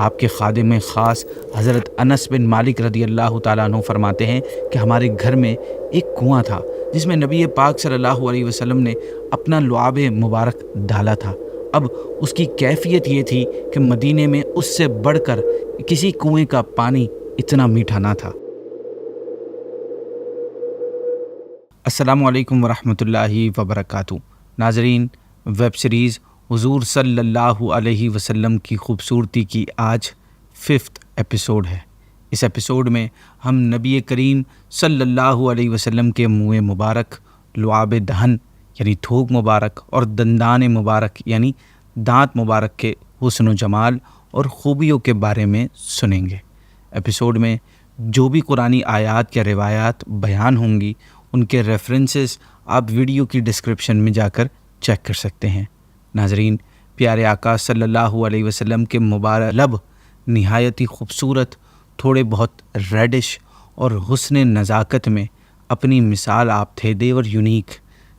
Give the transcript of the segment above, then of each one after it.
آپ کے خادم خاص حضرت انس بن مالک رضی اللہ تعالیٰ عنہ فرماتے ہیں کہ ہمارے گھر میں ایک کنواں تھا جس میں نبی پاک صلی اللہ علیہ وسلم نے اپنا لعاب مبارک ڈالا تھا۔ اب اس کی کیفیت یہ تھی کہ مدینے میں اس سے بڑھ کر کسی کنویں کا پانی اتنا میٹھا نہ تھا۔ السلام علیکم ورحمۃ اللہ وبرکاتہ۔ ناظرین، ویب سیریز حضور صلی اللہ علیہ وسلم کی خوبصورتی کی آج 5th ایپیسوڈ ہے۔ اس ایپیسوڈ میں ہم نبی کریم صلی اللہ علیہ وسلم کے منہ مبارک، لعاب دہن یعنی تھوک مبارک، اور دندان مبارک یعنی دانت مبارک کے حسن و جمال اور خوبیوں کے بارے میں سنیں گے۔ ایپیسوڈ میں جو بھی قرآنی آیات یا روایات بیان ہوں گی ان کے ریفرنسز آپ ویڈیو کی ڈسکرپشن میں جا کر چیک کر سکتے ہیں۔ ناظرین، پیارے آقا صلی اللہ علیہ وسلم کے مبارک لب نہایت ہی خوبصورت، تھوڑے بہت ریڈش اور حسن نزاکت میں اپنی مثال آپ تھے، دیور یونیک۔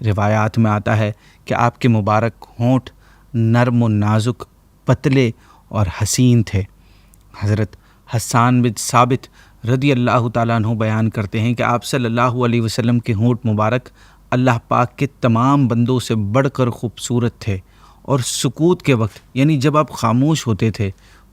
روایات میں آتا ہے کہ آپ کے مبارک ہونٹ نرم و نازک، پتلے اور حسین تھے۔ حضرت حسان بن ثابت رضی اللہ تعالیٰ عنہ بیان کرتے ہیں کہ آپ صلی اللہ علیہ وسلم کے ہونٹ مبارک اللہ پاک کے تمام بندوں سے بڑھ کر خوبصورت تھے، اور سکوت کے وقت یعنی جب آپ خاموش ہوتے تھے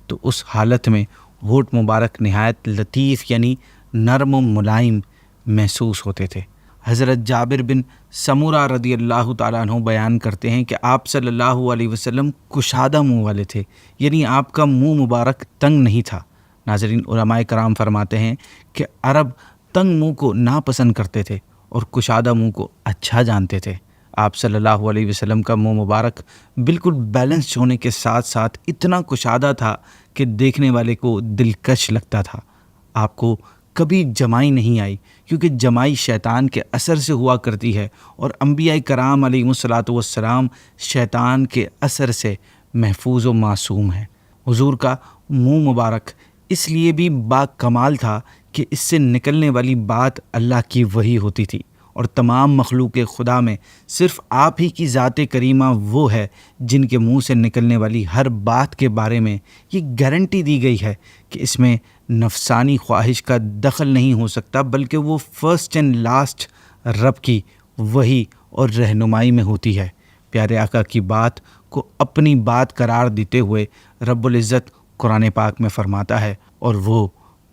تو اس حالت میں ہونٹ مبارک نہایت لطیف یعنی نرم و ملائم محسوس ہوتے تھے۔ حضرت جابر بن سمورہ رضی اللہ تعالیٰ عنہ بیان کرتے ہیں کہ آپ صلی اللہ علیہ وسلم کشادہ منہ والے تھے، یعنی آپ کا منہ مبارک تنگ نہیں تھا۔ ناظرین، علماء کرام فرماتے ہیں کہ عرب تنگ منہ کو ناپسند کرتے تھے اور کشادہ منہ کو اچھا جانتے تھے۔ آپ صلی اللہ علیہ وسلم کا منہ مبارک بالکل بیلنس ہونے کے ساتھ ساتھ اتنا کشادہ تھا کہ دیکھنے والے کو دلکش لگتا تھا۔ آپ کو کبھی جمائی نہیں آئی، کیونکہ جمائی شیطان کے اثر سے ہوا کرتی ہے، اور انبیاء کرام علیہ الصلاۃ والسلام شیطان کے اثر سے محفوظ و معصوم ہیں۔ حضور کا منہ مبارک اس لیے بھی با کمال تھا کہ اس سے نکلنے والی بات اللہ کی وحی ہوتی تھی، اور تمام مخلوق خدا میں صرف آپ ہی کی ذات کریمہ وہ ہے جن کے منہ سے نکلنے والی ہر بات کے بارے میں یہ گارنٹی دی گئی ہے کہ اس میں نفسانی خواہش کا دخل نہیں ہو سکتا، بلکہ وہ فرسٹ اینڈ لاسٹ رب کی وحی اور رہنمائی میں ہوتی ہے۔ پیارے آقا کی بات کو اپنی بات قرار دیتے ہوئے رب العزت قرآن پاک میں فرماتا ہے، اور وہ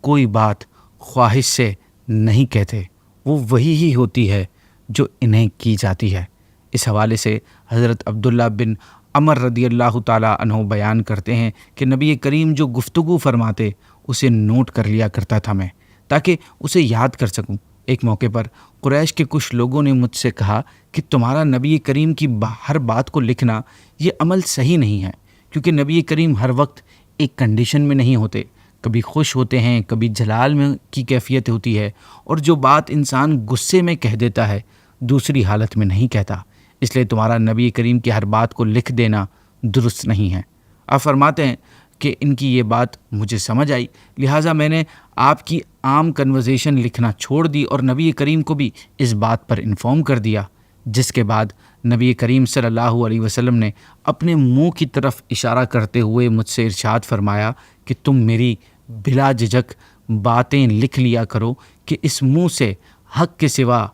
کوئی بات خواہش سے نہیں کہتے، وہ وہی ہی ہوتی ہے جو انہیں کی جاتی ہے۔ اس حوالے سے حضرت عبداللہ بن عمر رضی اللہ تعالیٰ عنہ بیان کرتے ہیں کہ نبی کریم جو گفتگو فرماتے اسے نوٹ کر لیا کرتا تھا میں، تاکہ اسے یاد کر سکوں۔ ایک موقع پر قریش کے کچھ لوگوں نے مجھ سے کہا کہ تمہارا نبی کریم کی ہر بات کو لکھنا یہ عمل صحیح نہیں ہے، کیونکہ نبی کریم ہر وقت ایک کنڈیشن میں نہیں ہوتے، کبھی خوش ہوتے ہیں، کبھی جلال میں کی کیفیت ہوتی ہے، اور جو بات انسان غصے میں کہہ دیتا ہے دوسری حالت میں نہیں کہتا، اس لیے تمہارا نبی کریم کی ہر بات کو لکھ دینا درست نہیں ہے۔ آپ فرماتے ہیں کہ ان کی یہ بات مجھے سمجھ آئی، لہٰذا میں نے آپ کی عام کنورزیشن لکھنا چھوڑ دی اور نبی کریم کو بھی اس بات پر انفارم کر دیا، جس کے بعد نبی کریم صلی اللہ علیہ وسلم نے اپنے منہ کی طرف اشارہ کرتے ہوئے مجھ سے ارشاد فرمایا کہ تم میری بلا جھجک باتیں لکھ لیا کرو کہ اس منہ سے حق کے سوا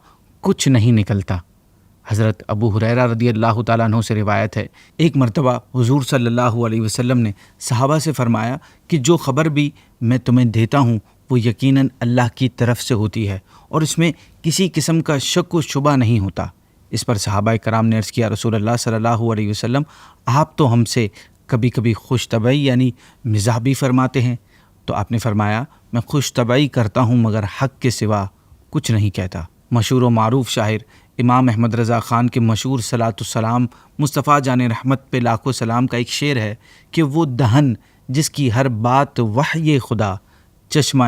کچھ نہیں نکلتا۔ حضرت ابو ہریرہ رضی اللہ تعالیٰ عنہ سے روایت ہے، ایک مرتبہ حضور صلی اللہ علیہ وسلم نے صحابہ سے فرمایا کہ جو خبر بھی میں تمہیں دیتا ہوں وہ یقیناً اللہ کی طرف سے ہوتی ہے، اور اس میں کسی قسم کا شک و شبہ نہیں ہوتا۔ اس پر صحابہ کرام نے عرض کیا، رسول اللہ صلی اللہ علیہ وسلم، آپ تو ہم سے کبھی کبھی خوش طبعی یعنی مزاح بھی فرماتے ہیں۔ تو آپ نے فرمایا، میں خوش طبعی کرتا ہوں مگر حق کے سوا کچھ نہیں کہتا۔ مشہور و معروف شاعر امام احمد رضا خان کے مشہور صلاۃ السلام مصطفیٰ جان رحمت پہ لاکھوں سلام کا ایک شعر ہے کہ وہ دہن جس کی ہر بات وحی خدا، چشمہ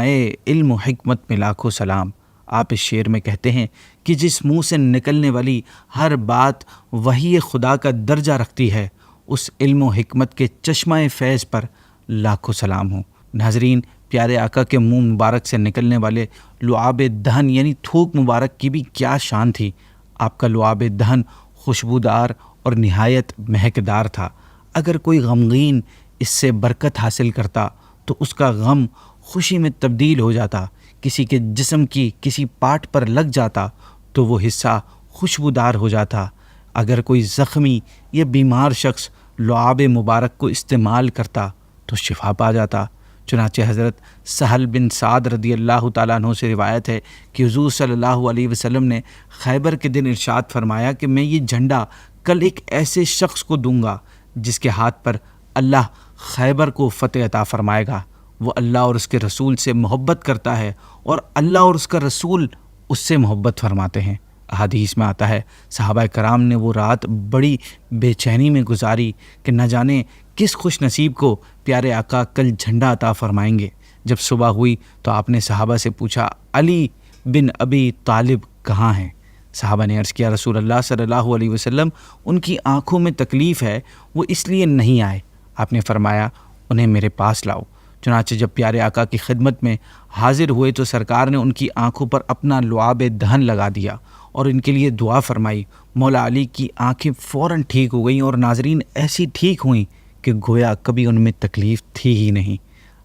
علم و حکمت میں لاکھوں سلام۔ آپ اس شعر میں کہتے ہیں کہ جس منہ سے نکلنے والی ہر بات وحی خدا کا درجہ رکھتی ہے، اس علم و حکمت کے چشمہ فیض پر لاکھوں سلام ہوں۔ ناظرین، پیارے آقا کے منہ مبارک سے نکلنے والے لعاب دہن یعنی تھوک مبارک کی بھی کیا شان تھی۔ آپ کا لعاب دہن خوشبودار اور نہایت مہکدار تھا۔ اگر کوئی غمگین اس سے برکت حاصل کرتا تو اس کا غم خوشی میں تبدیل ہو جاتا، کسی کے جسم کی کسی پارٹ پر لگ جاتا تو وہ حصہ خوشبودار ہو جاتا، اگر کوئی زخمی یا بیمار شخص لعاب مبارک کو استعمال کرتا تو شفا پا جاتا۔ چنانچہ حضرت سہل بن سعد رضی اللہ تعالیٰ عنہ سے روایت ہے کہ حضور صلی اللہ علیہ وسلم نے خیبر کے دن ارشاد فرمایا کہ میں یہ جھنڈا کل ایک ایسے شخص کو دوں گا جس کے ہاتھ پر اللہ خیبر کو فتح عطا فرمائے گا، وہ اللہ اور اس کے رسول سے محبت کرتا ہے اور اللہ اور اس کا رسول اس سے محبت فرماتے ہیں۔ احادیث میں آتا ہے صحابہ کرام نے وہ رات بڑی بے چینی میں گزاری کہ نہ جانے کس خوش نصیب کو پیارے آقا کل جھنڈا عطا فرمائیں گے۔ جب صبح ہوئی تو آپ نے صحابہ سے پوچھا علی بن ابی طالب کہاں ہیں؟ صحابہ نے عرض کیا رسول اللہ صلی اللہ علیہ وسلم ان کی آنکھوں میں تکلیف ہے، وہ اس لیے نہیں آئے۔ آپ نے فرمایا انہیں میرے پاس لاؤ۔ چنانچہ جب پیارے آقا کی خدمت میں حاضر ہوئے تو سرکار نے ان کی آنکھوں پر اپنا لعاب دہن لگا دیا اور ان کے لیے دعا فرمائی۔ مولا علی کی آنکھیں فوراً ٹھیک ہو گئیں اور ناظرین ایسی ٹھیک ہوئیں کہ گویا کبھی ان میں تکلیف تھی ہی نہیں۔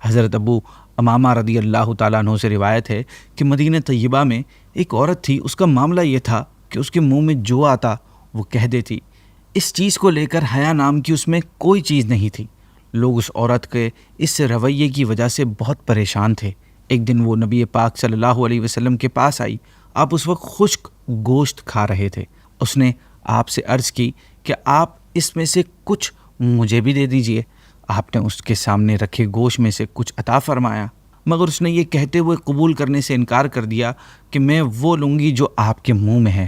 حضرت ابو امامہ رضی اللہ تعالیٰ عنہ سے روایت ہے کہ مدینہ طیبہ میں ایک عورت تھی، اس کا معاملہ یہ تھا کہ اس کے منہ میں جو آتا وہ کہہ دیتی، اس چیز کو لے کر حیا نام کی اس میں کوئی چیز نہیں تھی۔ لوگ اس عورت کے اس رویے کی وجہ سے بہت پریشان تھے۔ ایک دن وہ نبی پاک صلی اللہ علیہ وسلم کے پاس آئی، آپ اس وقت خشک گوشت کھا رہے تھے۔ اس نے آپ سے عرض کی کہ آپ اس میں سے کچھ مجھے بھی دے دیجئے۔ آپ نے اس کے سامنے رکھے گوشت میں سے کچھ عطا فرمایا، مگر اس نے یہ کہتے ہوئے قبول کرنے سے انکار کر دیا کہ میں وہ لوں گی جو آپ کے منہ میں ہے۔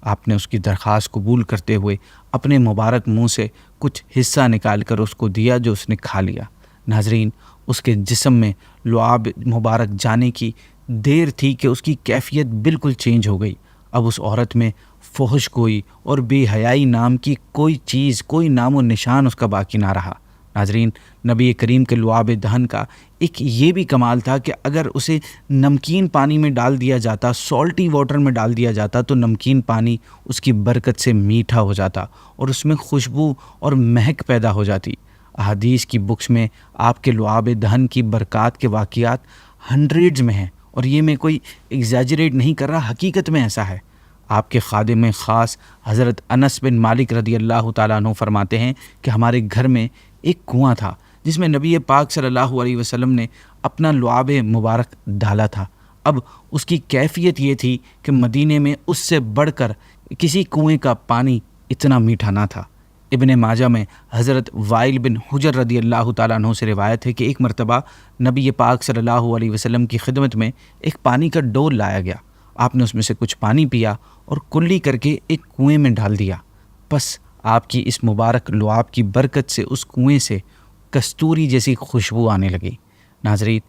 آپ نے اس کی درخواست قبول کرتے ہوئے اپنے مبارک منہ سے کچھ حصہ نکال کر اس کو دیا جو اس نے کھا لیا۔ ناظرین، اس کے جسم میں لعاب مبارک جانے کی دیر تھی کہ اس کی کیفیت بالکل چینج ہو گئی۔ اب اس عورت میں فحش گوئی اور بے حیائی نام کی کوئی چیز، کوئی نام و نشان اس کا باقی نہ رہا۔ ناظرین، نبی کریم کے لعاب دہن کا ایک یہ بھی کمال تھا کہ اگر اسے نمکین پانی میں ڈال دیا جاتا، سالٹی واٹر میں ڈال دیا جاتا تو نمکین پانی اس کی برکت سے میٹھا ہو جاتا اور اس میں خوشبو اور مہک پیدا ہو جاتی۔ احادیث کی بکس میں آپ کے لعاب دہن کی برکات کے واقعات ہنڈریڈز میں ہیں، اور یہ میں کوئی ایگزیجریٹ نہیں کر رہا، حقیقت میں ایسا ہے۔ آپ کے خادم خاص حضرت انس بن مالک رضی اللہ تعالیٰ عنہ فرماتے ہیں کہ ہمارے گھر میں ایک کنواں تھا جس میں نبی پاک صلی اللہ علیہ وسلم نے اپنا لعاب مبارک ڈالا تھا۔ اب اس کی کیفیت یہ تھی کہ مدینے میں اس سے بڑھ کر کسی کنویں کا پانی اتنا میٹھا نہ تھا۔ ابن ماجہ میں حضرت وائل بن حجر رضی اللہ تعالیٰ عنہ سے روایت ہے کہ ایک مرتبہ نبی پاک صلی اللہ علیہ وسلم کی خدمت میں ایک پانی کا ڈول لایا گیا۔ آپ نے اس میں سے کچھ پانی پیا اور کلی کر کے ایک کنویں میں ڈال دیا۔ بس آپ کی اس مبارک لعاب کی برکت سے اس کنویں سے کستوری جیسی خوشبو آنے لگی۔ ناظرین،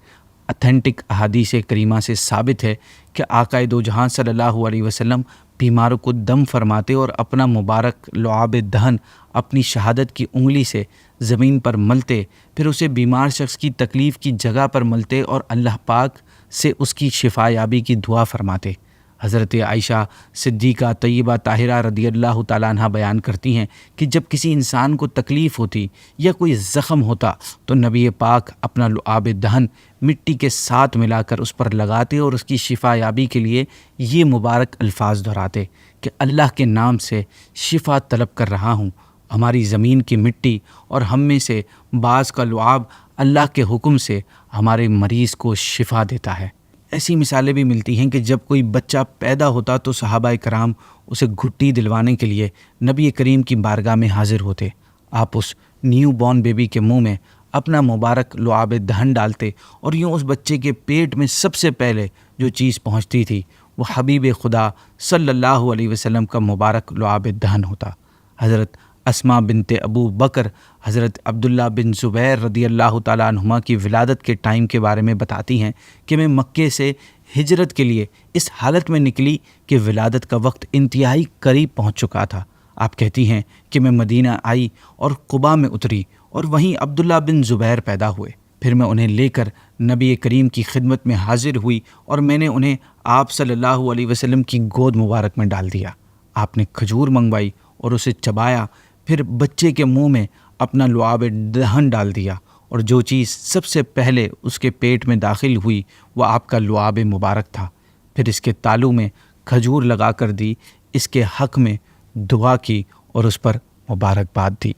اتھینٹک احادیث کریمہ سے ثابت ہے کہ آقا دو جہاں صلی اللہ علیہ وسلم بیماروں کو دم فرماتے اور اپنا مبارک لعاب دہن اپنی شہادت کی انگلی سے زمین پر ملتے، پھر اسے بیمار شخص کی تکلیف کی جگہ پر ملتے اور اللہ پاک سے اس کی شفا یابی کی دعا فرماتے۔ حضرت عائشہ صدیقہ طیبہ طاہرہ رضی اللہ تعالیٰ عنہ بیان کرتی ہیں کہ جب کسی انسان کو تکلیف ہوتی یا کوئی زخم ہوتا تو نبی پاک اپنا لعاب دہن مٹی کے ساتھ ملا کر اس پر لگاتے اور اس کی شفا یابی کے لیے یہ مبارک الفاظ دہراتے کہ اللہ کے نام سے شفا طلب کر رہا ہوں۔ ہماری زمین کی مٹی اور ہم میں سے بعض کا لعاب اللہ کے حکم سے ہمارے مریض کو شفا دیتا ہے۔ ایسی مثالیں بھی ملتی ہیں کہ جب کوئی بچہ پیدا ہوتا تو صحابہ کرام اسے گھٹی دلوانے کے لیے نبی کریم کی بارگاہ میں حاضر ہوتے۔ آپ اس نیو بورن بیبی کے منہ میں اپنا مبارک لعاب دہن ڈالتے اور یوں اس بچے کے پیٹ میں سب سے پہلے جو چیز پہنچتی تھی وہ حبیب خدا صلی اللہ علیہ وسلم کا مبارک لعاب دہن ہوتا۔ حضرت اسماء بنت ابو بکر حضرت عبداللہ بن زبیر رضی اللہ تعالیٰ عنہما کی ولادت کے ٹائم کے بارے میں بتاتی ہیں کہ میں مکے سے ہجرت کے لیے اس حالت میں نکلی کہ ولادت کا وقت انتہائی قریب پہنچ چکا تھا۔ آپ کہتی ہیں کہ میں مدینہ آئی اور قباء میں اتری اور وہیں عبداللہ بن زبیر پیدا ہوئے۔ پھر میں انہیں لے کر نبی کریم کی خدمت میں حاضر ہوئی اور میں نے انہیں آپ صلی اللہ علیہ وسلم کی گود مبارک میں ڈال دیا۔ آپ نے کھجور منگوائی اور اسے چبایا، پھر بچے کے منہ میں اپنا لعاب دہن ڈال دیا اور جو چیز سب سے پہلے اس کے پیٹ میں داخل ہوئی وہ آپ کا لعاب مبارک تھا۔ پھر اس کے تالو میں کھجور لگا کر دی، اس کے حق میں دعا کی اور اس پر مبارکباد دی۔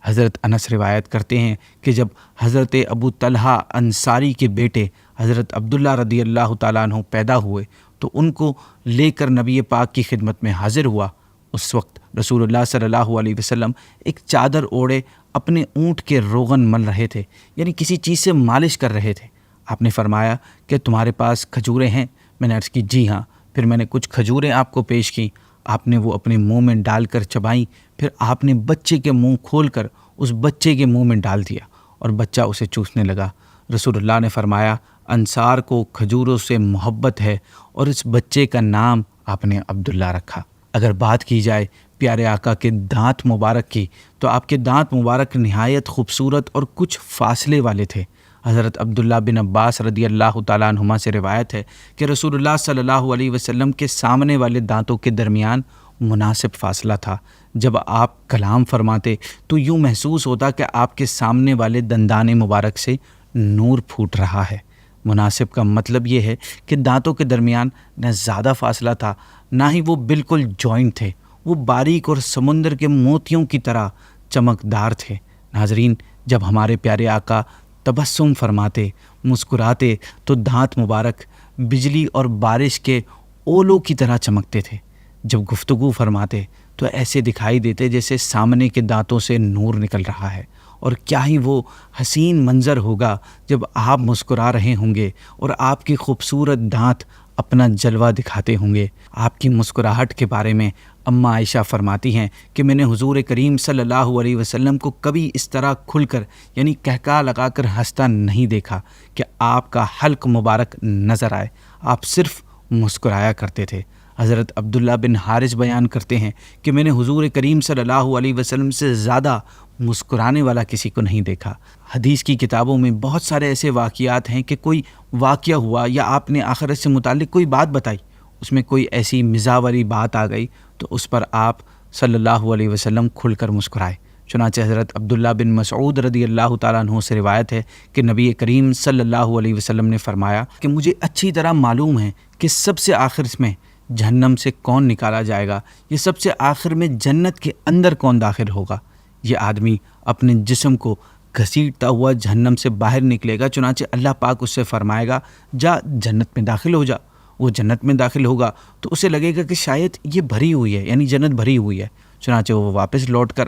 حضرت انس روایت کرتے ہیں کہ جب حضرت ابو طلحہ انصاری کے بیٹے حضرت عبداللہ رضی اللہ تعالیٰ عنہ پیدا ہوئے تو ان کو لے کر نبی پاک کی خدمت میں حاضر ہوا۔ اس وقت رسول اللہ صلی اللہ علیہ وسلم ایک چادر اوڑھے اپنے اونٹ کے روغن مل رہے تھے، یعنی کسی چیز سے مالش کر رہے تھے۔ آپ نے فرمایا کہ تمہارے پاس کھجوریں ہیں؟ میں نے عرض کی جی ہاں۔ پھر میں نے کچھ کھجوریں آپ کو پیش کیں، آپ نے وہ اپنے منہ میں ڈال کر چبائیں، پھر آپ نے بچے کے منہ کھول کر اس بچے کے منہ میں ڈال دیا اور بچہ اسے چوسنے لگا۔ رسول اللہ نے فرمایا انصار کو کھجوروں سے محبت ہے اور اس بچے کا نام آپ نے عبداللہ رکھا۔ اگر بات کی جائے پیارے آقا کے دانت مبارک کی تو آپ کے دانت مبارک نہایت خوبصورت اور کچھ فاصلے والے تھے۔ حضرت عبداللہ بن عباس رضی اللہ تعالیٰ عنہما سے روایت ہے کہ رسول اللہ صلی اللہ علیہ وسلم کے سامنے والے دانتوں کے درمیان مناسب فاصلہ تھا۔ جب آپ کلام فرماتے تو یوں محسوس ہوتا کہ آپ کے سامنے والے دندان مبارک سے نور پھوٹ رہا ہے۔ مناسب کا مطلب یہ ہے کہ دانتوں کے درمیان نہ زیادہ فاصلہ تھا نہ ہی وہ بالکل جوائنٹ تھے، وہ باریک اور سمندر کے موتیوں کی طرح چمکدار تھے۔ ناظرین، جب ہمارے پیارے آقا تبسم فرماتے، مسکراتے تو دانت مبارک بجلی اور بارش کے اولوں کی طرح چمکتے تھے۔ جب گفتگو فرماتے تو ایسے دکھائی دیتے جیسے سامنے کے دانتوں سے نور نکل رہا ہے۔ اور کیا ہی وہ حسین منظر ہوگا جب آپ مسکرا رہے ہوں گے اور آپ کی خوبصورت دانت اپنا جلوہ دکھاتے ہوں گے۔ آپ کی مسکراہٹ کے بارے میں اماں عائشہ فرماتی ہیں کہ میں نے حضور کریم صلی اللہ علیہ وسلم کو کبھی اس طرح کھل کر یعنی کہکا لگا کر ہنستا نہیں دیکھا کہ آپ کا حلق مبارک نظر آئے، آپ صرف مسکرایا کرتے تھے۔ حضرت عبداللہ بن حارث بیان کرتے ہیں کہ میں نے حضور کریم صلی اللہ علیہ وسلم سے زیادہ مسکرانے والا کسی کو نہیں دیکھا۔ حدیث کی کتابوں میں بہت سارے ایسے واقعات ہیں کہ کوئی واقعہ ہوا یا آپ نے آخرت سے متعلق کوئی بات بتائی، اس میں کوئی ایسی مزاح والی بات آ گئی تو اس پر آپ صلی اللہ علیہ وسلم کھل کر مسکرائے۔ چنانچہ حضرت عبداللہ بن مسعود رضی اللہ تعالیٰ عنہ سے روایت ہے کہ نبی کریم صلی اللہ علیہ وسلم نے فرمایا کہ مجھے اچھی طرح معلوم ہے کہ سب سے آخر میں جہنم سے کون نکالا جائے گا، یہ سب سے آخر میں جنت کے اندر کون داخل ہوگا۔ یہ آدمی اپنے جسم کو گھسیٹتا ہوا جہنم سے باہر نکلے گا، چنانچہ اللہ پاک اس سے فرمائے گا جا جنت میں داخل ہو جا۔ وہ جنت میں داخل ہوگا تو اسے لگے گا کہ شاید یہ بھری ہوئی ہے، یعنی جنت بھری ہوئی ہے، چنانچہ وہ واپس لوٹ کر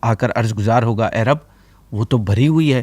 آ کر عرض گزار ہوگا اے رب وہ تو بھری ہوئی ہے۔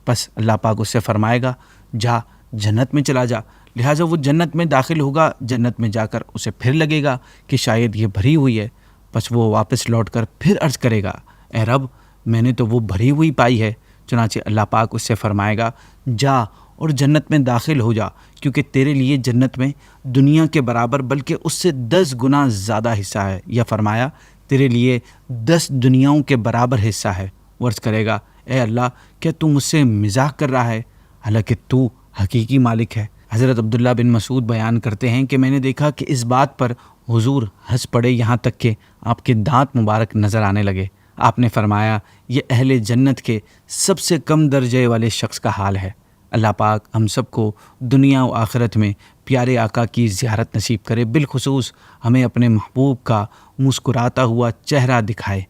بس اللہ پاک اس سے فرمائے گا جا جنت میں چلا جا۔ لہٰذا وہ جنت میں داخل ہوگا، جنت میں جا کر اسے پھر لگے گا کہ شاید یہ بھری ہوئی ہے، بس وہ واپس لوٹ کر پھر عرض کرے گا اے رب میں نے تو وہ بھری ہوئی پائی ہے۔ چنانچہ اللہ پاک اس سے فرمائے گا جا اور جنت میں داخل ہو جا، کیونکہ تیرے لیے جنت میں دنیا کے برابر بلکہ اس سے 10 گنا زیادہ حصہ ہے، یا فرمایا تیرے لیے 10 دنیاؤں کے برابر حصہ ہے۔ وہ عرض کرے گا اے اللہ کیا تو مجھ سے مزاح کر رہا ہے، حالانکہ تو حقیقی مالک ہے۔ حضرت عبداللہ بن مسعود بیان کرتے ہیں کہ میں نے دیکھا کہ اس بات پر حضور ہنس پڑے یہاں تک کہ آپ کے دانت مبارک نظر آنے لگے۔ آپ نے فرمایا یہ اہل جنت کے سب سے کم درجے والے شخص کا حال ہے۔ اللہ پاک ہم سب کو دنیا و آخرت میں پیارے آقا کی زیارت نصیب کرے، بالخصوص ہمیں اپنے محبوب کا مسکراتا ہوا چہرہ دکھائے،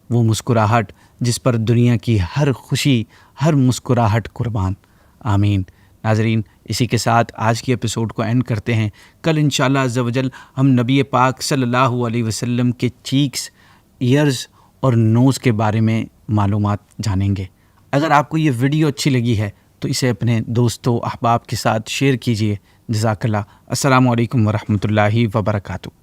وہ مسکراہٹ جس پر دنیا کی ہر خوشی، ہر مسکراہٹ قربان۔ آمین۔ ناظرین، اسی کے ساتھ آج کی ایپیسوڈ کو اینڈ کرتے ہیں۔ کل انشاءاللہ عز و جل ہم نبی پاک صلی اللہ علیہ وسلم کے چیکس، ایئرز اور نوز کے بارے میں معلومات جانیں گے۔ اگر آپ کو یہ ویڈیو اچھی لگی ہے تو اسے اپنے دوستوں احباب کے ساتھ شیئر کیجیے۔ جزاک اللہ۔ السلام علیکم ورحمۃ اللہ وبرکاتہ۔